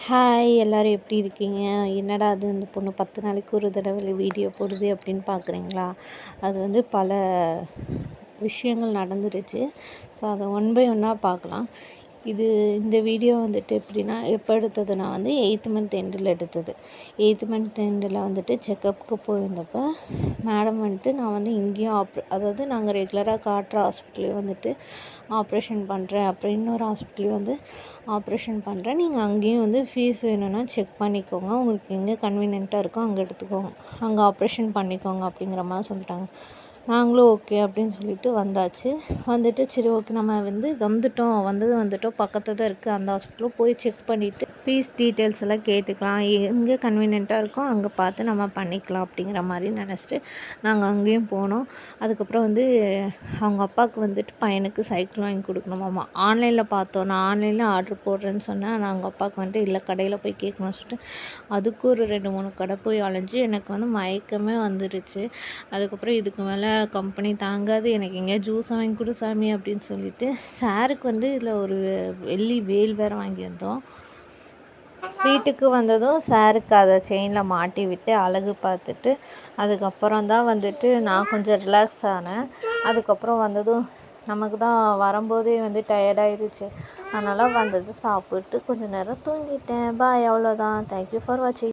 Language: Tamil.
ஹாய் எல்லோரும் எப்படி இருக்கீங்க? என்னடா அது இந்த பொண்ணு 10 நாளைக்கு ஒரு தடவை வீடியோ போடுது அப்படின்னு பார்க்குறீங்களா? அது வந்து பல விஷயங்கள் நடந்துருச்சு. ஸோ அதை ஒன் பை ஒன்னாக பார்க்கலாம். இந்த வீடியோ வந்துட்டு எப்படின்னா, எப்போ எடுத்ததுன்னா வந்து 8th மந்த் எண்டில் எடுத்தது. 8th மந்த் எண்டில் வந்துட்டு செக்கப்புக்கு போயிருந்தப்போ மேடம் வந்துட்டு நான் வந்து இங்கேயும் அதாவது நாங்கள் ரெகுலராக காட்டுற ஹாஸ்பிட்டலையும் வந்துட்டு ஆப்ரேஷன் பண்ணுறேன், அப்புறம் இன்னொரு ஹாஸ்பிட்டலையும் வந்து ஆப்ரேஷன் பண்ணுறேன், நீங்கள் அங்கேயும் வந்து ஃபீஸ் வேணும்னா செக் பண்ணிக்கோங்க, உங்களுக்கு எங்கே கன்வீனியண்ட்டாக இருக்கோ அங்கே எடுத்துக்கோங்க, அங்கே ஆப்ரேஷன் பண்ணிக்கோங்க அப்படிங்கிற மாதிரி சொல்லிட்டாங்க. நாங்களும் ஓகே அப்படின்னு சொல்லிட்டு வந்தாச்சு. வந்துட்டு சரி ஓகே நம்ம வந்துட்டோம் பக்கத்தில் தான் இருக்குது அந்த ஹாஸ்பிட்டலும் போய் செக் பண்ணிவிட்டு ஃபீஸ் டீட்டெயில்ஸ் எல்லாம் கேட்டுக்கலாம், எங்கே கன்வீனியண்ட்டாக இருக்கோ அங்கே பார்த்து நம்ம பண்ணிக்கலாம் அப்படிங்கிற மாதிரி நினச்சிட்டு நாங்கள் அங்கேயும் போனோம். அதுக்கப்புறம் வந்து அவங்க அப்பாவுக்கு வந்துட்டு பையனுக்கு சைக்கிள் வாங்கி கொடுக்கணுமாம்மா. ஆன்லைனில் பார்த்தோம், நான் ஆன்லைனில் ஆர்டர் போடுறேன்னு சொன்னேன். ஆனால் அவங்க அப்பாவுக்கு வந்துட்டு இல்லை கடையில் போய் கேட்கணும்னு சொல்லிட்டு அதுக்கு ஒரு 2-3 கடை போய் அலைஞ்சு எனக்கு வந்து மயக்கமே வந்துடுச்சு. அதுக்கப்புறம் இதுக்கு மேலே கம்பெனி தாங்காது, எனக்கு எங்கேயா ஜூஸ் வாங்கி கொடு சாமி அப்படின்னு சொல்லிட்டு சாருக்கு வந்து இதில் ஒரு வெள்ளி வேல் வேறு வாங்கியிருந்தோம். வீட்டுக்கு வந்ததும் சாருக்கு அதை செயினில் மாட்டி விட்டு அழகு பார்த்துட்டு அதுக்கப்புறம் தான் வந்துட்டு நான் கொஞ்சம் ரிலாக்ஸ் ஆனேன். அதுக்கப்புறம் வந்ததும் நமக்கு தான் வரும்போதே வந்து டயர்டாயிருச்சு, அதனால் வந்தது சாப்பிட்டு கொஞ்சம் நேரம் தூங்கிட்டேன். பாய், அவ்வளோதான். தேங்க்யூ ஃபார் வாட்சிங்.